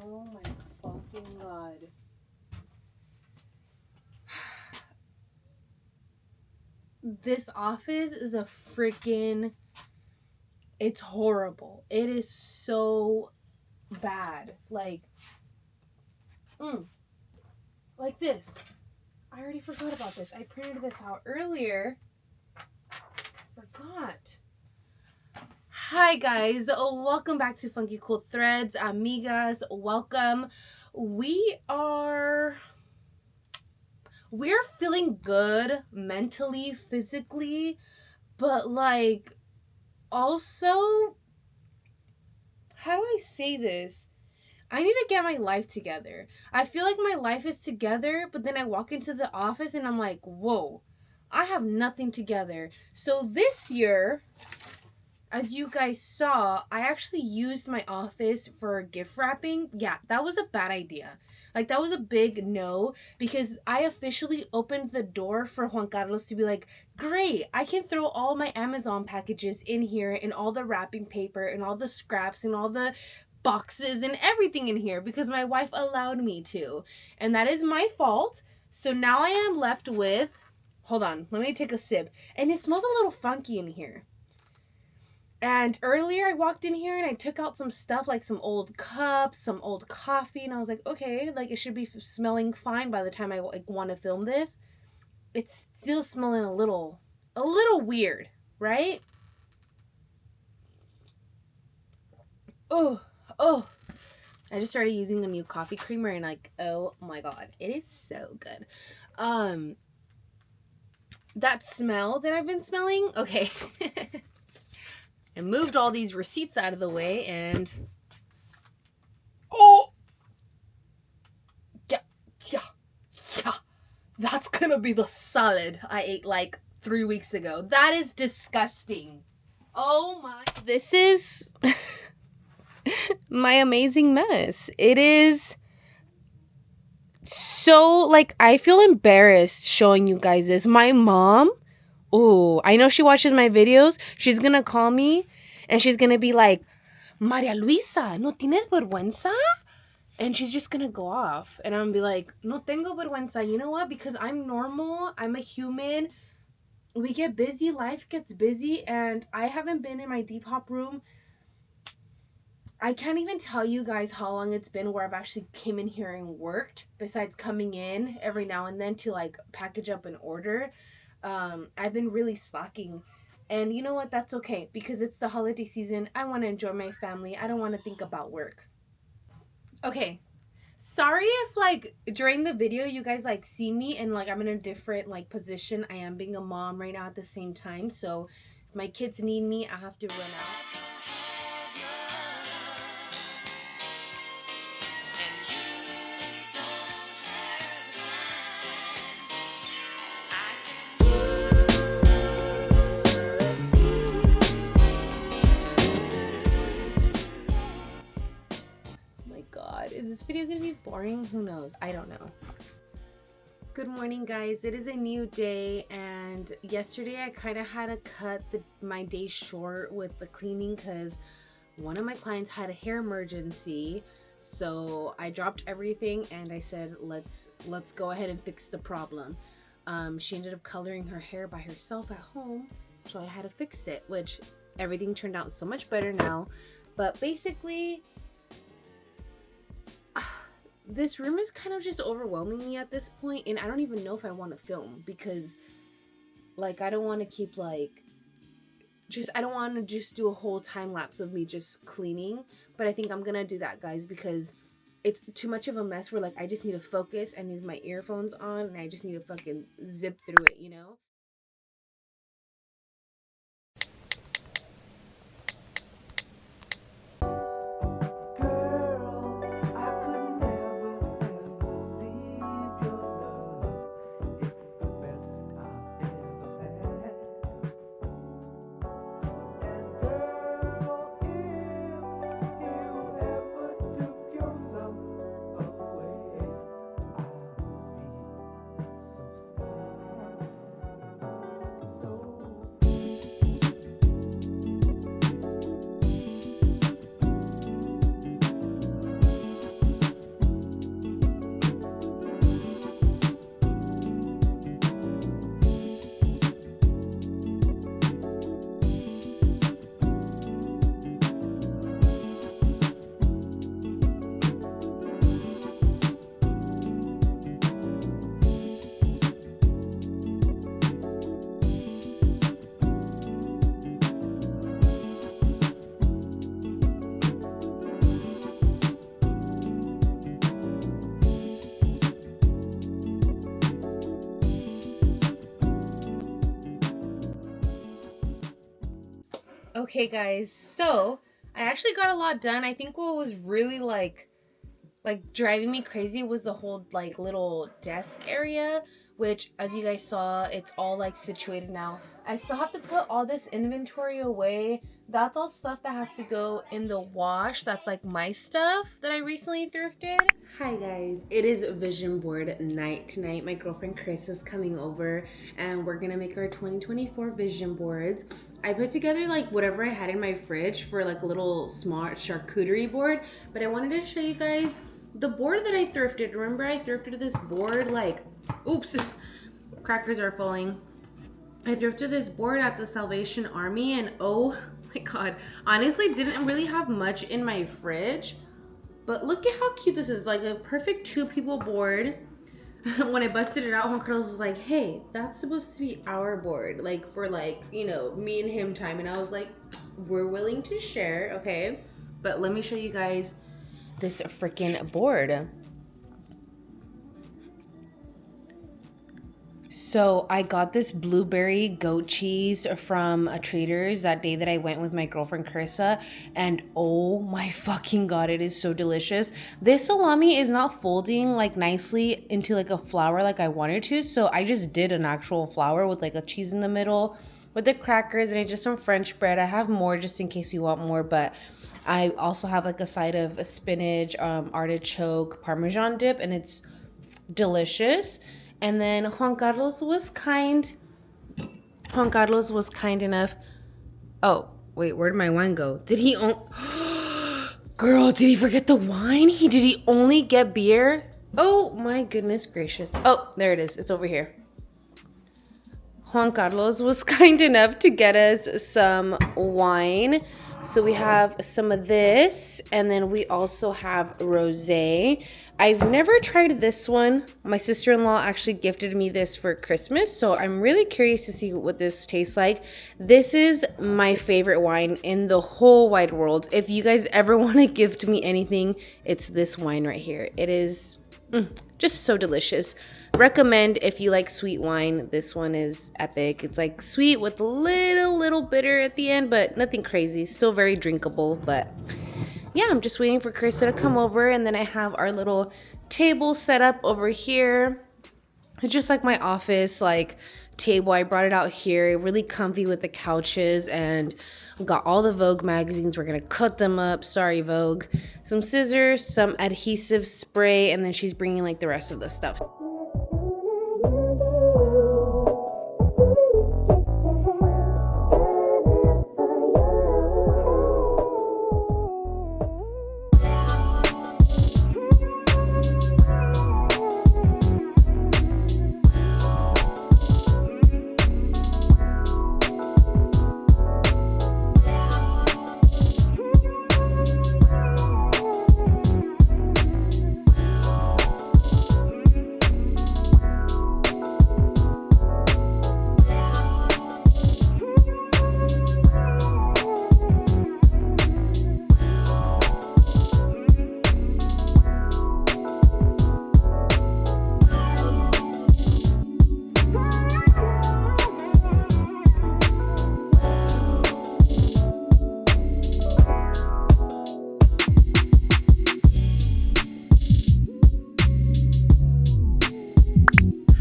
Oh my fucking god. This office is a freaking... It's horrible. It is so bad. Like this. I already forgot about this. I printed this out earlier. Forgot. Hi guys, welcome back to FunkyKoolThreads, amigas. Welcome. We're feeling good mentally, physically, but like also, how do I say this? I need to get my life together. I feel like my life is together, but then I walk into the office and I'm like, whoa, I have nothing together. So this year, as you guys saw, I actually used my office for gift wrapping. Yeah, that was a bad idea. Like, that was a big no, because I officially opened the door for Juan Carlos to be like, great, I can throw all my Amazon packages in here and all the wrapping paper and all the scraps and all the boxes and everything in here because my wife allowed me to. And that is my fault. So now I am left with... Hold on, let me take a sip. And it smells a little funky in here. And earlier I walked in here and I took out some stuff, like some old cups, some old coffee, and I was like, okay, like it should be smelling fine by the time I like want to film this. It's still smelling a little weird, right? Oh, I just started using a new coffee creamer and like, oh my god, it is so good. That smell that I've been smelling, okay. I moved all these receipts out of the way and... Oh! Yeah. That's gonna be the salad I ate like 3 weeks ago. That is disgusting. Oh my... This is my amazing mess. It is so, like, I feel embarrassed showing you guys this. My mom... Oh, I know she watches my videos. She's gonna call me and she's gonna be like, Maria Luisa, ¿no tienes vergüenza? And she's just gonna go off. And I'm gonna be like, no tengo vergüenza. You know what? Because I'm normal. I'm a human. We get busy. Life gets busy. And I haven't been in my Depop room. I can't even tell you guys how long it's been where I've actually came in here and worked. Besides coming in every now and then to like package up an order. I've been really slacking, and you know what, that's okay because it's the holiday season. I want to enjoy my family. I don't want to think about work. Okay, sorry if like during the video you guys like see me and like I'm in a different like position. I am being a mom right now at the same time, so if my kids need me, I have to run out. Is this video gonna be boring? Who knows? I don't know. Good morning, guys. It is a new day, and yesterday I kind of had to cut my day short with the cleaning because one of my clients had a hair emergency. So I dropped everything and I said, let's go ahead and fix the problem. She ended up coloring her hair by herself at home, so I had to fix it, which everything turned out so much better now. But basically, this room is kind of just overwhelming me at this point, and I don't even know if I want to film because like I don't want to keep like I don't want to just do a whole time lapse of me just cleaning, but I think I'm gonna do that, guys, because it's too much of a mess where like I just need to focus. I need my earphones on and I just need to fucking zip through it, you know? Okay, guys, so I actually got a lot done. I think what was really like driving me crazy was the whole like little desk area, which as you guys saw, it's all like situated now. I still have to put all this inventory away. That's all stuff that has to go in the wash. That's like my stuff that I recently thrifted. Hi guys, it is vision board night tonight. My girlfriend Chris is coming over and we're gonna make our 2024 vision boards. I put together like whatever I had in my fridge for like a little smart charcuterie board, but I wanted to show you guys the board that I thrifted. Remember I thrifted this board like, oops, crackers are falling. I thrifted this board at the Salvation Army and oh my god, honestly didn't really have much in my fridge, but look at how cute this is, like a perfect 2 people board. When I busted it out, Juan Carlos was like, hey, that's supposed to be our board, like for like, you know, me and him time. And I was like, we're willing to share, okay? But let me show you guys this freaking board. So I got this blueberry goat cheese from Trader's that day that I went with my girlfriend Carissa, and oh my fucking god, it is so delicious. This salami is not folding like nicely into like a flour like I wanted to, so I just did an actual flour with like a cheese in the middle with the crackers, and I just some French bread. I have more just in case you want more, but I also have like a side of a spinach, artichoke, Parmesan dip, and it's delicious. And then Juan Carlos was kind enough. Oh, wait, where'd my wine go? Did he Girl, did he forget the wine? Did he only get beer? Oh my goodness gracious. Oh, there it is. It's over here. Juan Carlos was kind enough to get us some wine. So we have some of this, and then we also have rosé. I've never tried this one. My sister-in-law actually gifted me this for Christmas, so I'm really curious to see what this tastes like. This is my favorite wine in the whole wide world. If you guys ever want to gift me anything, it's this wine right here. It is just so delicious. Recommend if you like sweet wine. This one is epic. It's like sweet with a little bitter at the end, but nothing crazy. Still very drinkable. But yeah, I'm just waiting for Carissa to come over, and then I have our little table set up over here. It's just like my office like table. I brought it out here, really comfy with the couches, and I've got all the Vogue magazines. We're gonna cut them up. Sorry, Vogue. Some scissors, some adhesive spray, and then she's bringing like the rest of the stuff.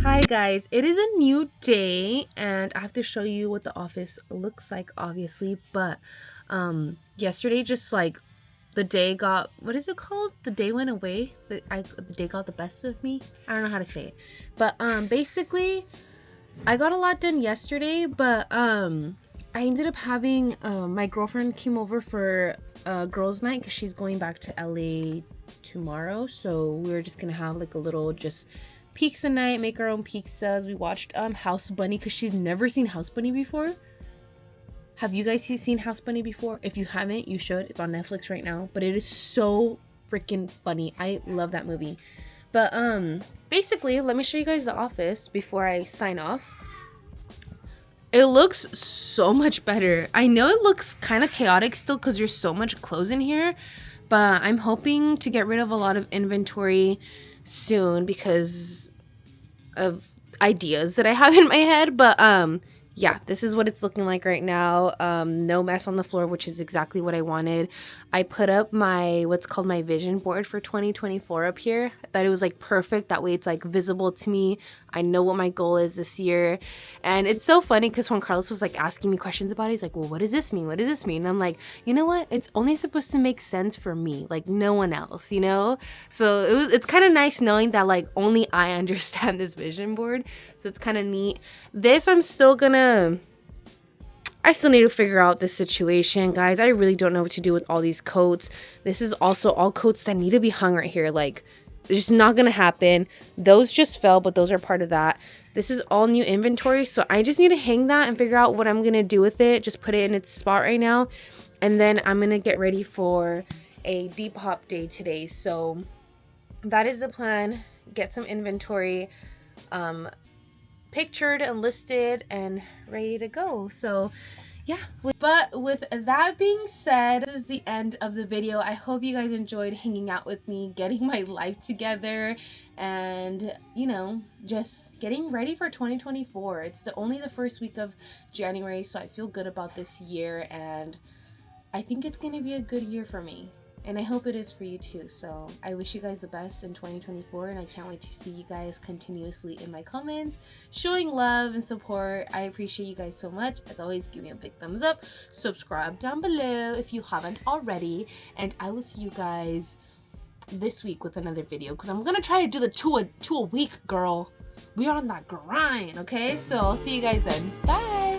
Hi guys, it is a new day and I have to show you what the office looks like, obviously, but yesterday just like the day got, what is it called? The day went away. The day got the best of me. I don't know how to say it, but basically I got a lot done yesterday, but I ended up having my girlfriend came over for girls' night because she's going back to LA tomorrow, so we were just gonna have like a little just pizza night, make our own pizzas. We watched House Bunny because she's never seen House Bunny before. Have you guys seen House Bunny before? If you haven't, you should. It's on Netflix right now, but it is so freaking funny. I love that movie. But basically, let me show you guys the office before I sign off. It looks so much better. I know it looks kind of chaotic still because there's so much clothes in here, but I'm hoping to get rid of a lot of inventory soon because of ideas that I have in my head. But yeah, this is what it's looking like right now. No mess on the floor, which is exactly what I wanted. I put up my what's called my vision board for 2024 up here. I thought it was like perfect. That way it's like visible to me. I know what my goal is this year. And it's so funny because when Carlos was like asking me questions about it, he's like, well, what does this mean? What does this mean? And I'm like, you know what? It's only supposed to make sense for me, like no one else, you know? So it's kind of nice knowing that like only I understand this vision board. So it's kind of neat. This I still need to figure out this situation, guys. I really don't know what to do with all these coats. This is also all coats that need to be hung right here. Like, it's just not gonna happen. Those just fell, but those are part of that. This is all new inventory, so I just need to hang that and figure out what I'm gonna do with it. Just put it in its spot right now, and then I'm gonna get ready for a Depop day today. So that is the plan. Get some inventory pictured and listed and ready to go. So yeah, but with that being said, this is the end of the video. I hope you guys enjoyed hanging out with me, getting my life together, and you know, just getting ready for 2024. It's only the first week of January, so I feel good about this year, and I think it's gonna be a good year for me. And I hope it is for you too. So I wish you guys the best in 2024, and I can't wait to see you guys continuously in my comments, showing love and support. I appreciate you guys so much. As always, give me a big thumbs up, subscribe down below if you haven't already, and I will see you guys this week with another video, because I'm gonna try to do the two a week, girl. We're on that grind, okay? So I'll see you guys then. Bye.